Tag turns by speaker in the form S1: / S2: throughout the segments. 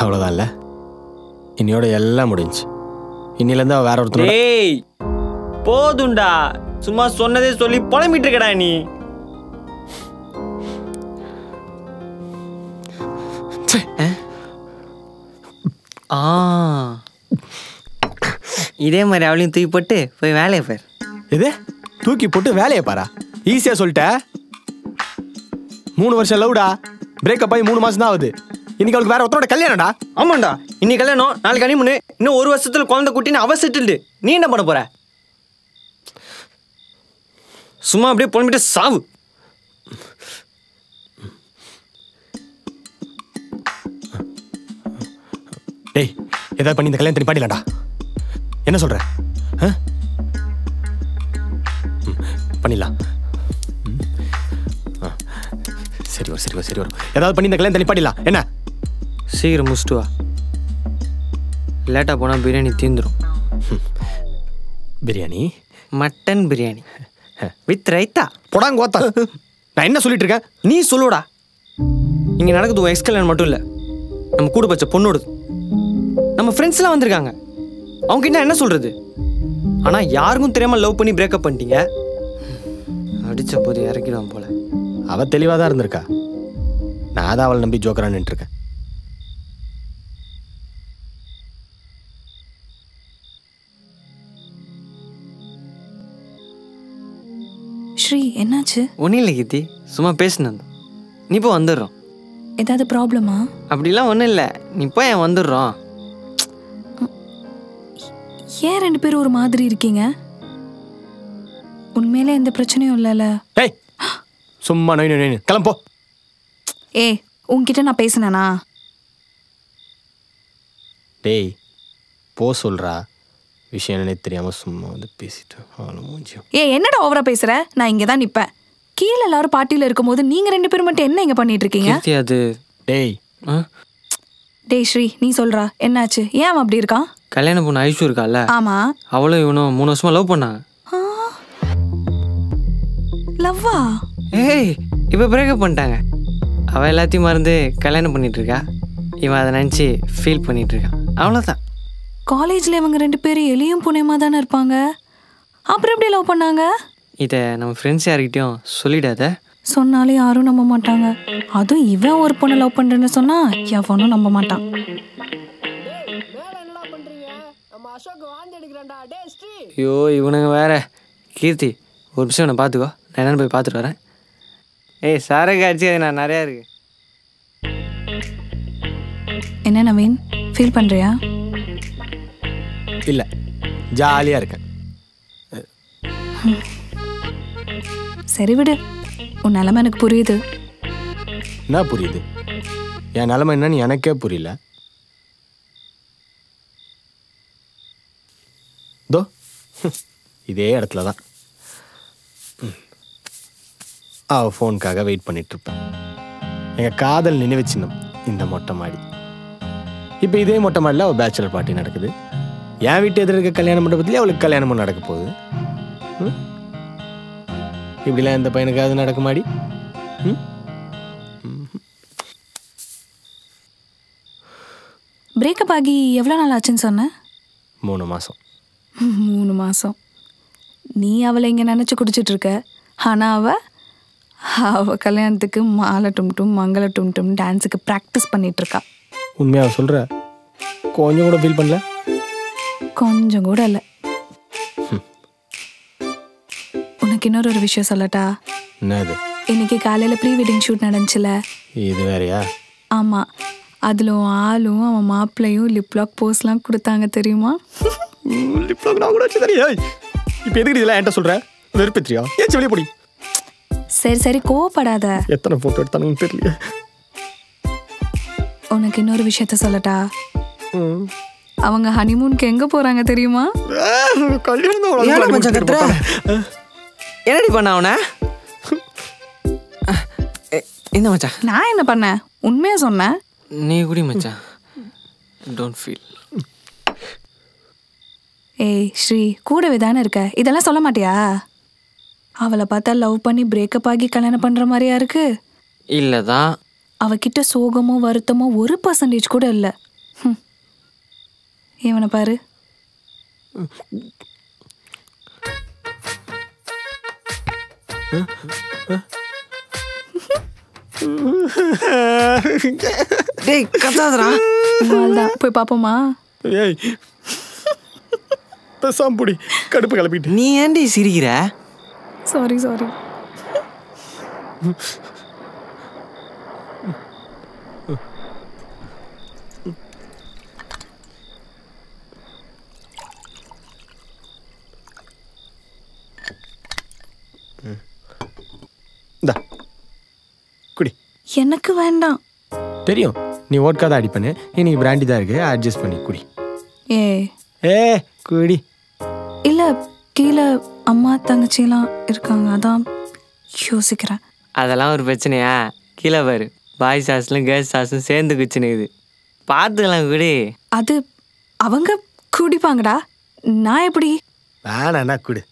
S1: அவ்வளோதான்ல, இன்னையோட எல்லாம் முடிஞ்சு. இன்னிலேருந்து அவள் வேற ஒருத்தர்.
S2: ஏய் போதுண்டா, சும்மா சொன்னதே சொல்லி புலம்பிட்டு இருக்கடா நீ. இதே மாதிரி அவளையும் தூக்கி போட்டு போய் வேலையை பார்.
S1: இது தூக்கி போட்டு வேலையை பாரா? ஈஸியாக சொல்லிட்ட. 3 வருஷம் லவ்டா, பிரேக்கப் ஆகி 3 மாதம் தான் ஆகுது. இன்னைக்கு அவளுக்கு வேற ஒருத்தரோட கல்யாணம்டா.
S2: ஆமாண்டா, இன்னைக்கு கல்யாணம், நாளைக்கு கனிமுன்னு, இன்னும் 1 வருஷத்துல குழந்தை குட்டின்னு அவ செட்டில்டு. நீ என்ன பண்ண போற? சும்மா அப்படியே புலம்பிட்டு சாவு.
S1: டேய், ஏதாவது பண்ணி இந்த கல்யாணத்தை நிப்பாட்டிடலாம்டா. என்ன சொல்ற? பண்ணிடலாம். சரி வரும், சரி வரும், சரி வரும். ஏதாவது பண்ணி இந்த கல்யாணத்தை நிப்பாட்டிடலாம். என்ன?
S2: சீக்கிரம் முடிச்சுட்டு வா, லேட்டாக போனால் பிரியாணி தீந்துடும்.
S1: பிரியாணி?
S2: Mutton biryani with raita.
S1: போடாங்க ஓத்தா. நான் என்ன சொல்லிட்டு இருக்கேன்?
S2: நீ சொல்லுடா. இங்கே நடக்குது உன் எக்ஸ் கல்யாணம் மட்டும் இல்லை, நம்ம கூட பச்ச பொண்ணோடுது. நம்ம ஃப்ரெண்ட்ஸ்லாம் வந்திருக்காங்க, அவங்க கிட்ட என்ன சொல்கிறது? ஆனால் யாருக்கும் தெரியாமல் லவ் பண்ணி பிரேக்கப் பண்ணிட்டீங்க. அடித்த போது இறக்கிடுவான் போல.
S1: அவள் தெளிவாக தான் இருந்திருக்கா. நான் தான் அவளை நம்பி ஜோக்கரான்னு இருக்கேன்.
S3: ஸ்ரீ, என்னாச்சு?
S2: ஒன்றும் இல்லை கீர்த்தி, சும்மா பேசினேன். நீ இப்போ வந்துடுறோம்.
S3: ஏதாவது ப்ராப்ளமா?
S2: அப்படிலாம் ஒன்றும் இல்லை, நீ இப்போ என் வந்துடுறோம்.
S3: ஏன் 2 பேரும் ஒரு மாதிரி இருக்கீங்க? உண்மையில எந்த பிரச்சனையும் இல்லைல்ல?
S1: ஏய் சும்மா நோய் நோய் கிளம்போ.
S3: ஏய், உன்கிட்ட நான் பேசினேனா?
S1: டேய் போ சொல்றா. விஷயம் என்னன்னே தெரியாமல் சும்மா வந்து பேசிட்டு மூஞ்சியும்.
S3: என்னடா ஓவரா பேசுற? நான் இங்கே தான் நிற்பேன். கீழே எல்லாரும் பார்ட்டியில் இருக்கும்போது நீங்கள் 2 பேரும் மட்டும் என்ன இங்கே பண்ணிட்டு இருக்கீங்க?
S2: அது
S1: டேய்
S3: டேய் ஸ்ரீ, நீ சொல்றா, என்னாச்சு? ஏன் அவன் அப்படி இருக்கான்?
S2: கல்யாணம் பொண்ணு ஐஷு இருக்கால?
S3: ஆமா.
S2: அவளும் இவனும் 3 வருஷமா லவ் பண்ணாங்க.
S3: லவ்வா?
S2: ஏய் இப்போ பிரேக்கப் பண்ணிட்டாங்க. அவள் எல்லாத்தையும் மறந்து கல்யாணம் பண்ணிட்டு இருக்கா. இவன் அதை நினச்சி ஃபீல் பண்ணிட்டு இருக்கான். அவ்வளோதான்.
S3: காலேஜில் இவங்க 2 பேரும் எலியும் புனையமாக தானே இருப்பாங்க. அப்புறம் எப்படி லவ் பண்ணாங்க?
S2: இதை நம்ம ஃப்ரெண்ட்ஸ் யார்கிட்டையும் சொல்லிடாத.
S3: சொன்னாலும் யாரும் நம்ப மாட்டாங்க. அதுவும் இவன் ஒரு பொண்ணை லவ் பண்ணுறேன்னு சொன்னா எவனும் நம்ப மாட்டான்.
S2: ஐயோ இவனுங்க வேற. கீர்த்தி ஒரு நிமிஷம் நான் பார்த்துக்கோ, நான் என்னென்னு போய் பார்த்துட்டு வரேன். ஏய் சாரக்கு ஆச்சு, அது நான் நிறையா இருக்கு.
S3: என்ன நவீன், ஃபீல் பண்ணுறியா?
S1: இல்லை, ஜாலியாக இருக்கேன்.
S3: சரி விடு, உன் நிலைமை எனக்கு புரியுது.
S1: என்ன புரியுது? என் நிலைமை என்னன்னு எனக்கே புரியல. தோ இதே இடத்துல தான் அவள் ஃபோனுக்காக வெயிட் பண்ணிகிட்ருப்பேன். எங்கள் காதல் நினைவு சின்னம் இந்த மொட்டை மாடி. இப்போ இதே மொட்டை மாடியில் அவள் பேச்சுலர் பார்ட்டி நடக்குது. என் வீட்டு எதிர இருக்க கல்யாண மண்டபத்துலேயே அவளுக்கு கல்யாணமும் நடக்க போகுது. இப்படிலாம் எந்த பையனுக்காவது நடக்குமாடி?
S3: பிரேக்கப் ஆகி எவ்வளோ நாள் ஆச்சுன்னு சொன்ன?
S1: 3 மாதம்.
S3: 3 மாதம். நீ அவளை இங்கே நினச்சி குடிச்சிட்ருக்க. ஆனால் அவள் கல்யாணத்துக்கு மாலை டும் மங்கள டும் டான்ஸுக்கு ப்ராக்டிஸ் பண்ணிகிட்ருக்கா.
S1: உண்மையாக சொல்கிற? கொஞ்சம் கூட ஃபீல் பண்ணல?
S3: கொஞ்சம் கூட இல்லை. உனக்கு இன்னொரு விஷயம் சொல்லட்டா?
S1: என்னது?
S3: இன்னைக்கு காலையில் ப்ரீ வெட்டிங் ஷூட் நடந்துச்சுல?
S1: இது வேறையா?
S3: ஆமாம். அதில் ஆளும் அவன் மாப்பிள்ளையும் லிப்லாக் போஸ்லாம் கொடுத்தாங்க தெரியுமா?
S1: லிப்லாக் நான் கூட வச்சு தெரியா? இப்போ எதுக்கு இதெல்லாம் என்கிட்ட சொல்கிற? வெறுப்பேற்றியா? ஏன் வெளியே போடி.
S3: சரி சரி, கோவப்படாத.
S1: எத்தனை ஃபோட்டோ எடுத்தானுன்னு தெரியல.
S3: உனக்கு இன்னொரு விஷயத்த சொல்லட்டா? அவங்க ஹனிமூனுக்கு எங்கே போகிறாங்க தெரியுமா?
S2: என்னடி பண்ண அவனை? என்ன மச்சான்?
S3: நான் என்ன பண்ணேன்? உண்மையாக சொன்னேன்.
S2: நீ குடி மச்சான், டோன்ட் ஃபீல்.
S3: ஏய் ஸ்ரீ, கூடவே தானே இருக்க, இதெல்லாம் சொல்ல மாட்டியா? அவளை பார்த்தா லவ் பண்ணி பிரேக்கப் ஆகி கல்யாணம் பண்ணுற மாதிரியா இருக்கு?
S2: இல்லை தான்.
S3: அவகிட்ட சோகமோ வருத்தமோ 1% கூட இல்லை. இவனை பாரு.
S2: டேய் கத்தாதடா.
S3: தான் போய் பார்ப்போமா?
S1: ஏய் பேசாம புடி, கடுப்பு கிளப்பிட்டு.
S2: நீ ஏன்டி சிரிக்கிற?
S3: சாரி.
S1: இந்தா குடி.
S3: எனக்கு வேண்டாம்.
S1: தெரியும் நீ ஓட்கா தான் அடிப்பேன்னு, இன்னைக்கு பிராண்டி தான் இருக்கு, அட்ஜஸ்ட் பண்ணி குடி. ஏ குடி.
S3: இல்லை, கீழே அம்மா தங்கச்சிலாம் இருக்காங்க, அதான் யோசிக்கிறேன்.
S2: அதெல்லாம் ஒரு பிரச்சனையா? கீழே பாரு, பாய் சாஸ்லும் கேர்ள்ஸ் சாஸும் சேர்ந்து குச்சினுக்குது, பார்த்துக்கலாம் குடி.
S3: அது அவங்க குடிப்பாங்கடா, நான் எப்படி?
S1: வேணா குடு.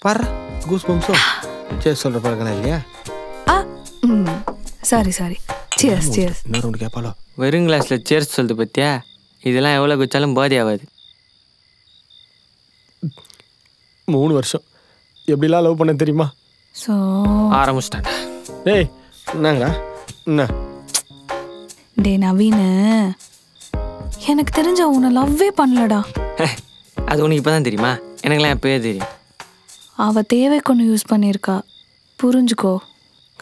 S1: பாரு கூஸ் பம்ப்ஸோ சரி சொல்கிற பழக்கலாம் இல்லையா?
S3: Sorry cheers.
S1: இன்னொரு ஒன்று கேட்பாலோ.
S2: வெறும் கிளாஸில் சேர்ஸ் சொல்லுது பத்தியா? இதெல்லாம் எவ்வளோ குச்சாலும் போதை ஆகாது.
S1: 3 வருஷம் எப்படிலாம் லவ் பண்ண தெரியுமா?
S3: ஸோ
S2: ஆரம்பிச்சிட்டாண்டா.
S1: ஏய் என்னங்கடா என்ன?
S3: டே நவீனு, எனக்கு தெரிஞ்ச உன்னை லவ்வே பண்ணலடா.
S2: அது உனக்கு இப்போ தான் தெரியுமா? எனக்குலாம் எப்போயே தெரியும்.
S3: அவள் தேவைக்கு ஒன்று யூஸ் பண்ணியிருக்கா, புரிஞ்சுக்கோ.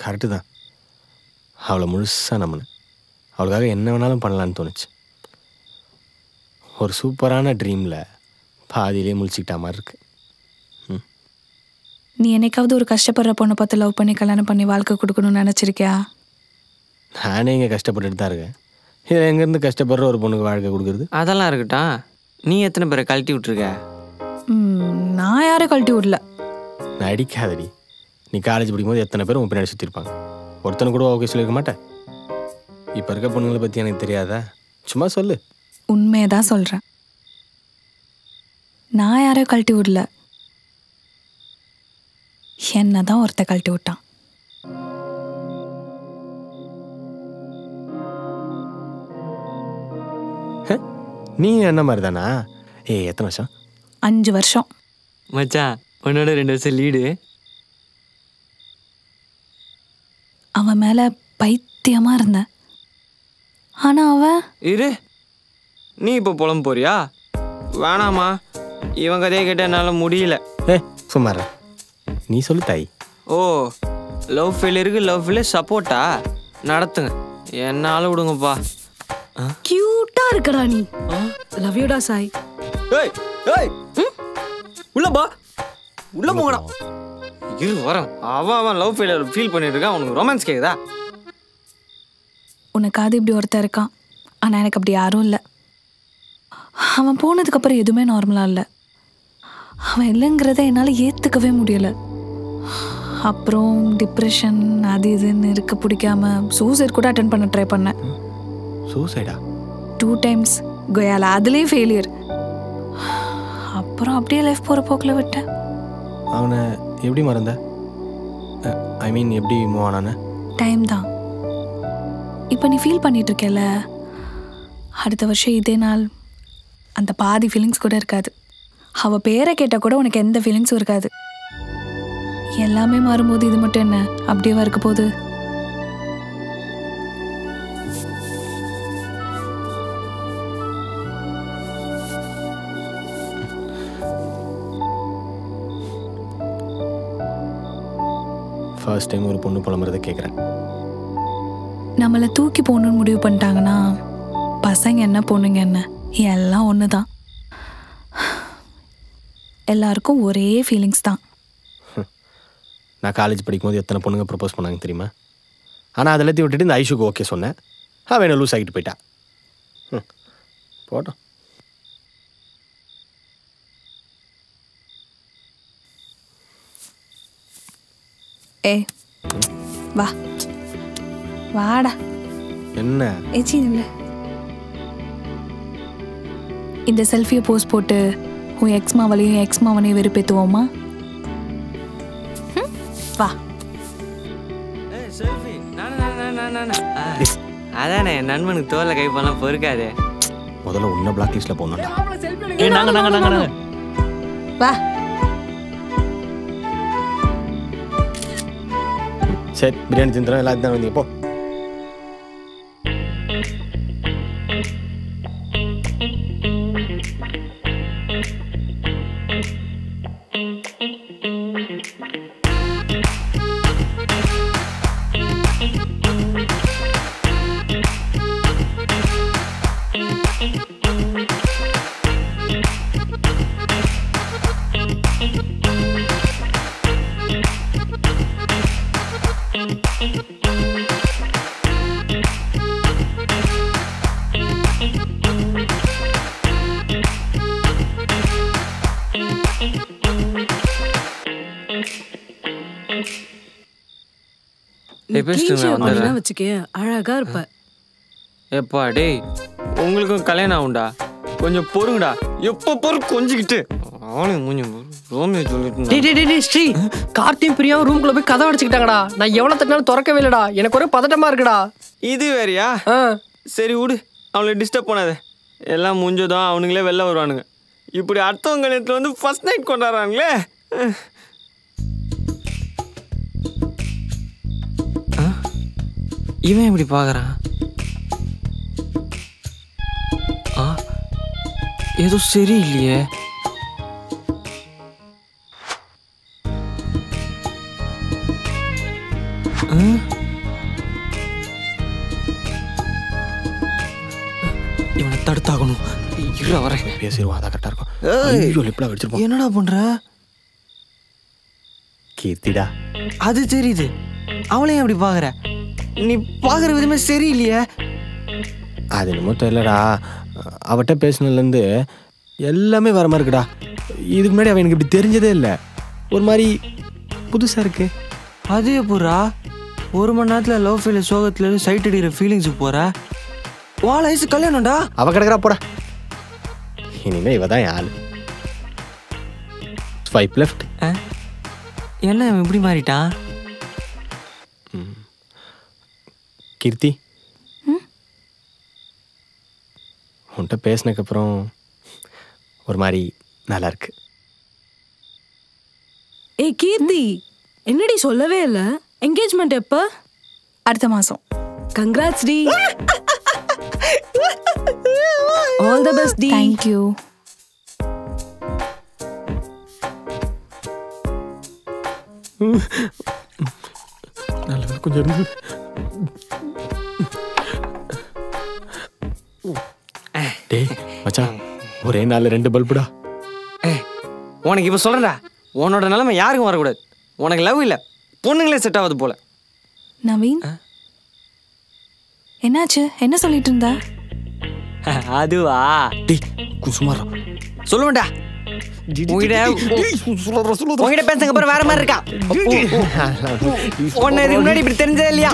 S1: கரெக்டு தான். அவளை முழுசாக நம்பினேன், அவளுக்காக என்ன வேணாலும் பண்ணலான்னு தோணுச்சு. ஒரு சூப்பரான ட்ரீமில் பாதியிலே முழிச்சிக்கிட்ட மாதிரி இருக்கு.
S3: நீ என்னைக்காவது ஒரு கஷ்டப்படுற பொண்ணை பார்த்து லவ் பண்ணி கல்யாணம் பண்ணி வாழ்க்கை கொடுக்கணும்னு நினச்சிருக்கியா?
S1: நானே இங்கே கஷ்டப்பட்டுட்டு தான் இருக்கேன், இதில் எங்கேருந்து கஷ்டப்படுற ஒரு பொண்ணுக்கு வாழ்க்கை கொடுக்குறது?
S2: அதெல்லாம் இருக்கட்டும், நீ எத்தனை பேரை கழட்டி விட்ருக்க?
S3: நான் யாரும் கழட்டி விடல.
S1: நான் அடிக்காதடி. நீ காலேஜ் படிக்கும்போது எத்தனை பேர் உன் பின்னாடி சுற்றிருப்பாங்க, ஒருத்தனை கூட ஓகே சொல்லியிருக்க மாட்டேன். இப்போ இருக்க பொண்ணுங்களை பற்றி எனக்கு தெரியாதா? சும்மா சொல்லு.
S3: உண்மையதான் சொல்கிறேன், நான் யாரையும் கழட்டி விடல, என்ன தான் ஒருத்த கழட்டி விட்டான்.
S1: நீ என்ன மாதிரி தானா? எத்தனை வருஷம்?
S3: 5 வருஷம்.
S2: மச்சான் உன்னோட 2 வருஷம் லீடு.
S3: அவன் மேலே பைத்தியமாக இருந்தேன், ஆனால் அவன்
S2: இரு, நீ இப்போ புலம் போறியா? வேணாமா, இவன் கதையை கேட்ட என்னால் முடியல.
S1: சும்மாரா, நீ சொல்லு தாய்.
S2: ஓ, லவ் ஃபெயிலியருக்கு லவ் ஃபெயிலியர் சப்போர்ட்டா? நடத்துங்க, என்னால் விடுங்கப்பா.
S3: கியூட்டா இருக்கடா நீ. லவ் யூடா சாய்.
S2: ஏய் ஏய், உள்ள பா, உள்ள போங்கடா. இரு வரேன். அவன் லவ் ஃபெயிலியர் ஃபீல் பண்ணிட்டு இருக்கான், உனக்கு ரொமான்ஸ் கேக்குதா?
S3: உனக்காவது இப்படி ஒருத்தர் இருக்கான், ஆனால் எனக்கு அப்படி யாரும் இல்லை. அவன் போனதுக்கப்புறம் எதுவுமே நார்மலாக இல்லை. அவன் இல்லைங்கிறத என்னால் ஏற்றுக்கவே முடியலை. அப்புறம் டிப்ரெஷன் அது இதுன்னு இருக்க பிடிக்காம சூசைட் கூட அட்டென்ட் பண்ண ட்ரை பண்ணேன்.
S1: சூசைடா?
S3: 2 times கோயால, அதுலேயும் ஃபெயிலியர். அப்புறம் அப்படியே லைஃப் போகிற போக்கில் விட்டேன்.
S1: அவனை எப்படி மறந்த? ஐ மீன் எப்படி மூவ் ஆனான?
S3: டைம் தான். இப்போ நீ ஃபீல் பண்ணிட்டு இருக்கல, அடுத்த வருஷம் இதே நாள் அந்த பாதி ஃபீலிங்ஸ் கூட இருக்காது. அவள் பேரை கேட்டால் கூட உனக்கு எந்த ஃபீலிங்ஸும் இருக்காது. எல்லாமே மாறும்போது இது மட்டும் என்ன அப்படியே இருக்க போகுது?
S1: ஃபர்ஸ்ட் டைம் ஒரு பொண்ணு புலம்புறதை கேட்குறேன்.
S3: நம்மளை தூக்கி போகணுன்னு முடிவு பண்ணிட்டாங்கன்னா பசங்க என்ன பொண்ணுங்க என்ன எல்லாம் ஒன்று தான். எல்லாருக்கும் ஒரே ஃபீலிங்ஸ் தான்.
S1: நான் காலேஜ் படிக்கும்போது எத்தனை பொண்ணுங்க ப்ரப்போஸ் பண்ணாங்க தெரியுமா? ஆனால் அதை எல்லாத்தையும் விட்டுட்டு இந்த ஐஷுக்கு ஓகே சொன்னேன், அவன் என்ன லூஸ் ஆகிட்டு போயிட்டா. போட்டோம்.
S3: ஏய் வா, வாடா.
S1: என்ன
S3: ஏச்சி இல்லை, இந்த செல்ஃபியை போஸ்ட் போட்டு உன் எக்ஸ் மாவளையும் எக்ஸ் மாவனையும் வெறுப்பேற்றுவோமா? வா.
S2: அதானே நண்பனுக்கு தோலை கை பண்ணலாம் பொறுக்காதே.
S1: முதல்ல உன்ன பிளாக் லிஸ்ட்ல போடணும்டா.
S4: நாங்க
S3: வா.
S1: சரி பிரியாணி தின்றோம் எல்லாத்தையும் தான் வந்தீங்க போ.
S4: வச்சுக்க அழகா இருப்ப.
S2: எப்பா டேய் உங்களுக்கும் கல்யாணம் ஆகும்டா, கொஞ்சம் பொறுங்கடா. எப்போ பொறு கொஞ்சிக்கிட்டு
S4: ஸ்ரீ கார்த்தியும் பிரியாவும் ரூம்குள்ள போய் கதை அடிச்சுக்கிட்டாங்கடா. நான் எவ்வளவு தட்டினாலும் திறக்கவே இல்லடா. எனக்கு ஒரே பதட்டமா இருக்குடா.
S2: இது வேறையா? சரி விடு, அவளை டிஸ்டர்ப் பண்ணாத. எல்லாம் முடிஞ்சதும் அவனுங்களே வெளில வருவானுங்க. இப்படி அடுத்தவங்க கல்யாணத்தில் வந்து ஃபர்ஸ்ட் நைட் கொண்டாடுறாங்களே. இவன் எப்படி பார்க்குறான்? ஏதோ சரியில்லையே. இவனை தடுத்தாகணும். இருடா வரேன்.
S1: பேசிடுவோம், அதான் கரெக்டாக இருக்கும்.
S2: என்னடா பண்ற?
S1: கீர்த்திடா.
S2: அது தெரியுது, அவளையும் அப்படி பார்க்குற. நீ பார்க்குற விதமே சரியில்லையே.
S1: அது என்னமோ தெரியலடா, அவட்ட பேசினதுலேருந்து எல்லாமே வர மாதிரி இருக்குடா. இதுக்கு முன்னாடி அவன் எனக்கு இப்படி தெரிஞ்சதே இல்லை. ஒரு மாதிரி புதுசாக இருக்கு.
S2: அது எப்படா 1 மணி நேரத்தில் லவ் ஃபீல் சோகத்துலேருந்து சைட் அடிக்கிற ஃபீலிங்ஸுக்கு போகிற? வாழ வயசு கல்யாணம்டா.
S1: அவ கிடக்குறா போடா. இனிமே இவ தான் ஆள். Swipe left.
S2: என்ன இப்படி மாறிட்டான்?
S1: கீர்த்தி, உன்கிட்ட பேசினதுக்கப்புறம் ஒரு மாதிரி நல்லா இருக்கு.
S4: ஏய் கீர்த்தி, என்னடி சொல்லவே இல்லை? என்கேஜ்மெண்ட் எப்போ?
S3: அடுத்த மாசம்.
S4: கங்க்ராட்ஸ் டி. ஆல் தி பெஸ்ட் டி.
S3: Thank you.
S1: நல்ல கொஞ்சம் இருந்து. டேய் மச்சான், ஒரே நாள்ல 2 பல்புடா.
S2: உனக்கு இப்போ சொல்கிறேன்டா, உன்னோட நிலைமை யாருக்கும் வரக்கூடாது. உனக்கு லவ் இல்லை, பொண்ணுங்களே செட் ஆகுது போல.
S3: நவீன், என்னாச்சு? என்ன சொல்லிட்டு இருந்த?
S2: அதுவா?
S1: டேய் குசுமாரா
S2: சொல்லுவேன்டா. உங்ககிட்ட பேசுங்க அப்புறம் வேற மாதிரி இருக்கா? உன்னை இதுக்கு முன்னாடி இப்படி தெரிஞ்சதே இல்லையா?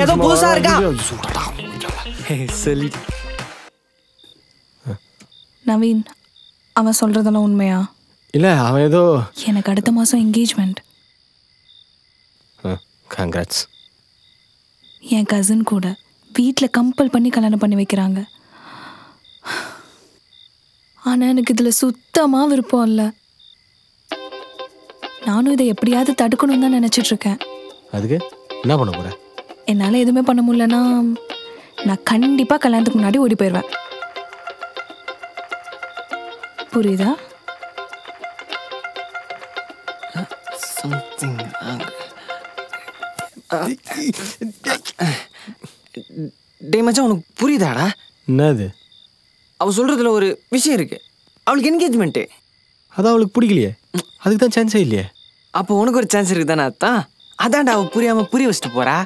S2: ஏதோ புதுசா இருக்கா? சொல்லி
S3: நவீன், அவன் சொல்றதெல்லாம் உண்மையா?
S1: இல்ல, அவன் ஏதோ
S3: எனக்கு அடுத்த மாசம் என்கேஜ்மெண்ட்.
S1: கங்க்ராட்ஸ்.
S3: என் கசின் கூட வீட்டில் கம்பல் பண்ணி கல்யாணம் பண்ணி வைக்கிறாங்க. ஆனால் எனக்கு இதில் சுத்தமாக விருப்பம் இல்லை. நானும் இதை எப்படியாவது தடுக்கணும்னு தான் நினச்சிட்டு இருக்கேன்.
S1: அதுக்கு என்ன பண்ண போற?
S3: என்னால் எதுவுமே பண்ண முடியலன்னா நான் கண்டிப்பாக கல்யாணத்துக்கு முன்னாடி ஓடி போயிடுவேன். புரியுதா?
S2: டே மச்சான், உனக்கு புரியுதாடா?
S1: என்னது?
S2: அவள் சொல்றதுல ஒரு விஷயம் இருக்கு. அவளுக்கு என்கேஜ்மெண்ட்டு.
S1: அதான் அவளுக்கு பிடிக்கலையே, அதுக்கு தான் சான்ஸே இல்லையே.
S2: அப்போ உனக்கு ஒரு சான்ஸ் இருக்கு தானே? அதான் அதான்டா அவள் புரியாம புரிய வச்சுட்டு போறா.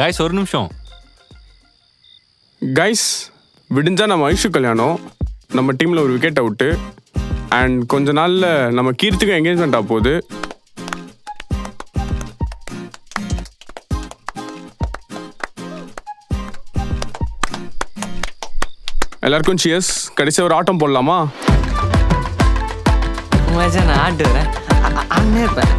S5: கைஸ் ஒரு நிமிஷம்.
S6: கைஸ், விடிஞ்சா நம்ம ஐஷு கல்யாணம், நம்ம டீமில் ஒரு விக்கெட் அவுட்டு, அண்ட் கொஞ்ச நாளில் நம்ம கீர்த்திக்கும் என்கேஜ்மெண்ட் ஆக போகுது. எல்லாருக்கும் சியர்ஸ். கடைசியாக ஒரு ஆட்டம் போடலாமா?
S2: மச்சான் நான் ஆடுறேன். அண்ணே இருப்பேன்.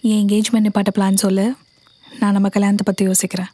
S3: என் என்கேஜ்மெண்ட் பாட்ட பிளான் சொல்லு. நான் நம்ம கல்யாணத்தை பற்றி யோசிக்கிறேன்.